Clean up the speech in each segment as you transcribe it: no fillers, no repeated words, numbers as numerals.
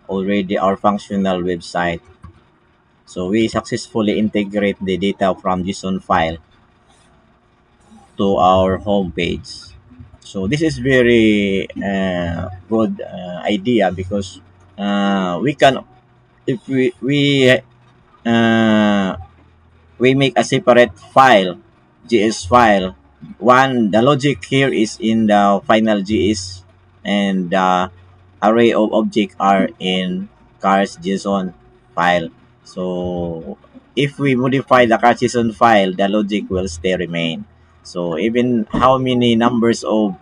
already our functional website. So we successfully integrate the data from JSON file to our home page. So this is very good idea because we can, if uh, we make a separate file, JS file. One, the logic here is in the final JS, and the array of objects are in cars JSON file. So if we modify the cars JSON file, the logic will stay remain. So even how many numbers of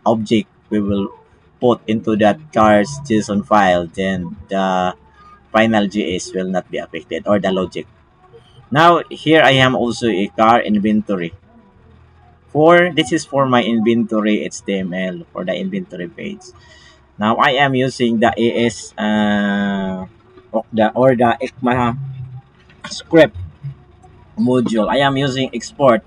object we will put into that cars JSON file, then the final JS will not be affected, or the logic. Now here I am also a car inventory. For this is for my inventory HTML for the inventory page. Now I am using the AS or the ECMA script module. I am using export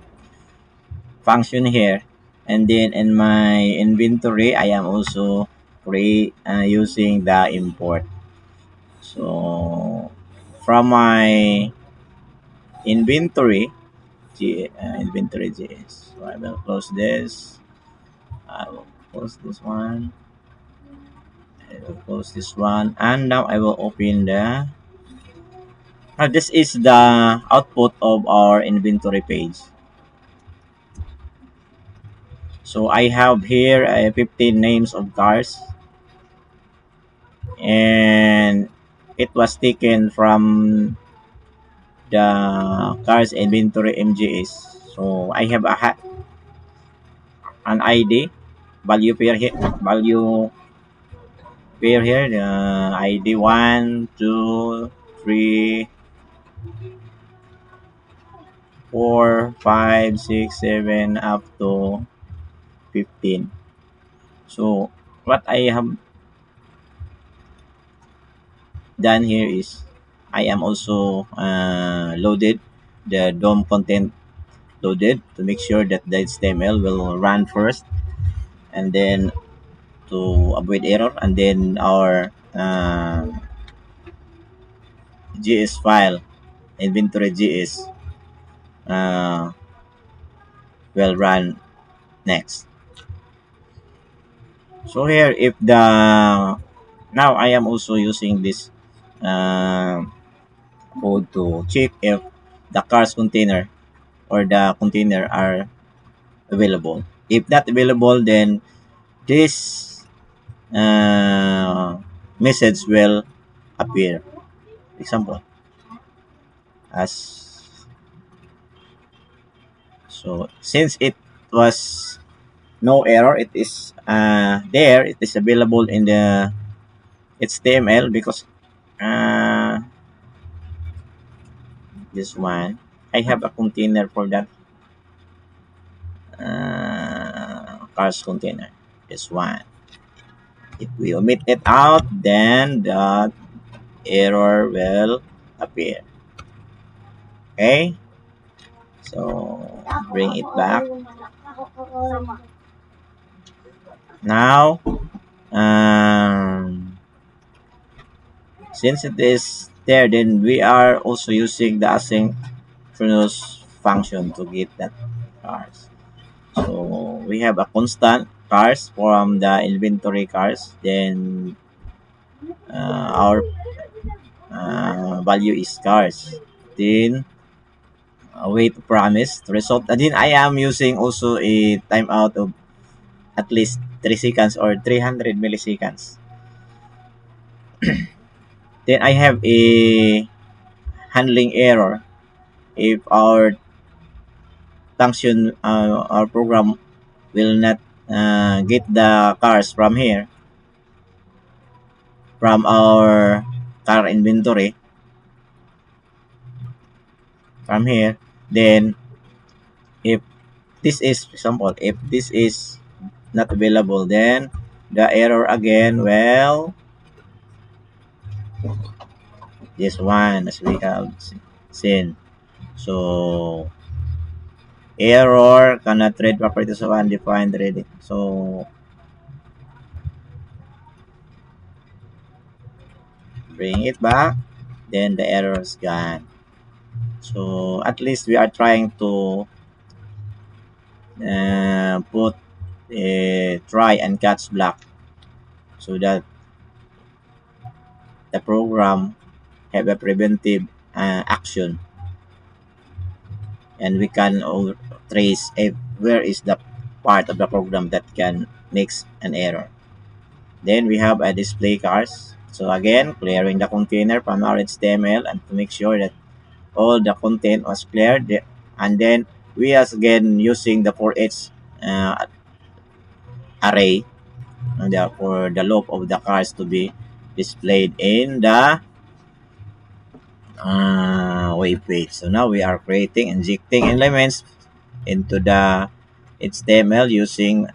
function here, and then in my inventory I am also using the import. So from my inventory inventory JS. So I will close this. I will close this one. I will close this one. And now I will open the. This is the output of our inventory page. So I have here 15 names of cars, and it was taken from the cars inventory MGS. So I have an ID value pair here, value here, the ID 1, 2, 3, 4, 5, 6, 7 up to 15. So what I have done here is I am also loaded the DOM content loaded to make sure that the HTML will run first, and then to avoid error, and then our JS file inventory JS uh, will run next. So here, if the now I am also using this uh, code to check if the cars container or the container are available. If not available, then this message will appear. Example, as so since it was no error, it is there. It is available in the HTML because uh, this one I have a container for that cars container. This one. If we omit it out, then the error will appear. Okay, so bring it back. Now, since it is there, then we are also using the asynchronous function to get that cars. So we have a constant cars from the inventory cars. Then our value is cars. Then wait promise to result. And then I am using also a timeout of at least 3 seconds or 300 milliseconds. Then I have a handling error if our function, our program will not get the cars from here, from our car inventory, from here. Then if this is, for example, if this is not available, then the error again, well, this one as we have seen. So error cannot read properties of undefined reading. So bring it back, then the error is gone. So at least we are trying to put a try and catch block so that the program have a preventive action, and we can trace where is the part of the program that can makes an error. Then we have a display cars. So again, clearing the container from our HTML and to make sure that all the content was cleared. And then we again using the for each array for the loop of the cars to be displayed in the wave page. So now we are creating, injecting elements into the HTML using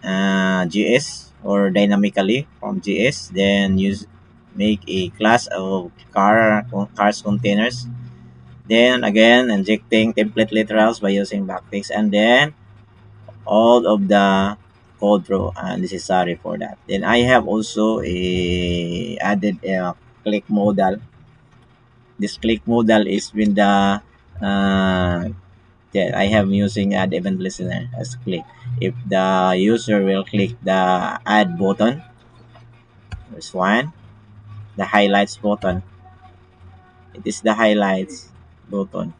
GS or dynamically from GS. Then use make a class of cars containers. Then again injecting template literals by using backticks, and then all of the code row necessary for that. Then I have also added a click modal. This click modal is when the that I have using add event listener as click. If the user will click the add button, this one, the highlights button. It is the highlights button.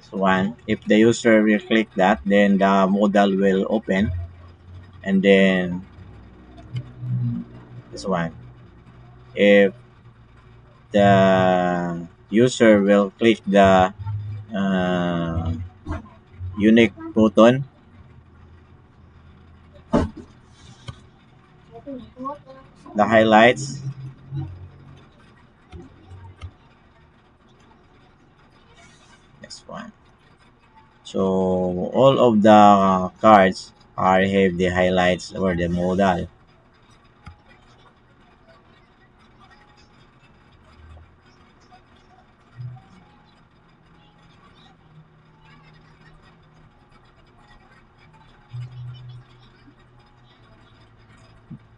This one. If the user will click that, then the modal will open, and then this one. If the user will click the uh, unique button, the highlights, this one. So all of the cards are have the highlights or the modal.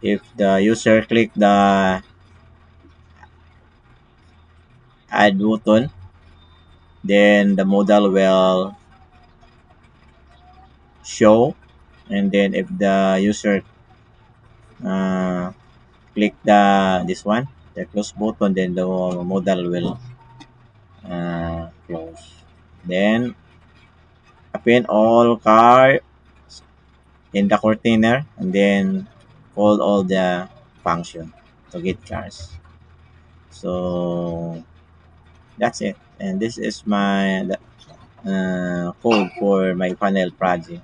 If the user click the add button, then the modal will show, and then if the user uh, click the this one, the close button, then the modal will close. Then append all card in the container, and then call all the function to get cars. So that's it, and this is my code for my panel project.